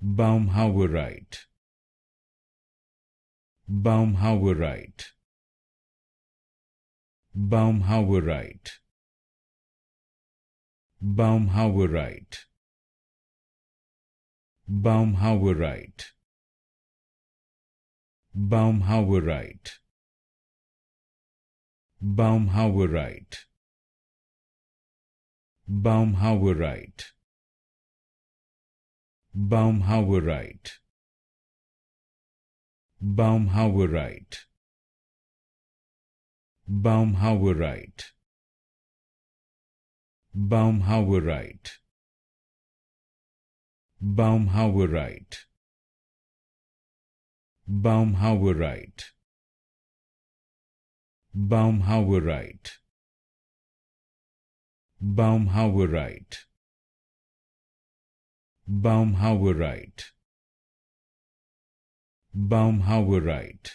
Baumhauerite, Baumhauerite, Baumhauerite, Baumhauerite, Baumhauerite, Baumhauerite, Baumhauerite, Baumhauerite, Baumhauerite, Baumhauerite, Baumhauerite, Baumhauerite, Baumhauerite, Baumhauerite, Baumhauerite, Baumhauerite, Baumhauerite, Baumhauerite,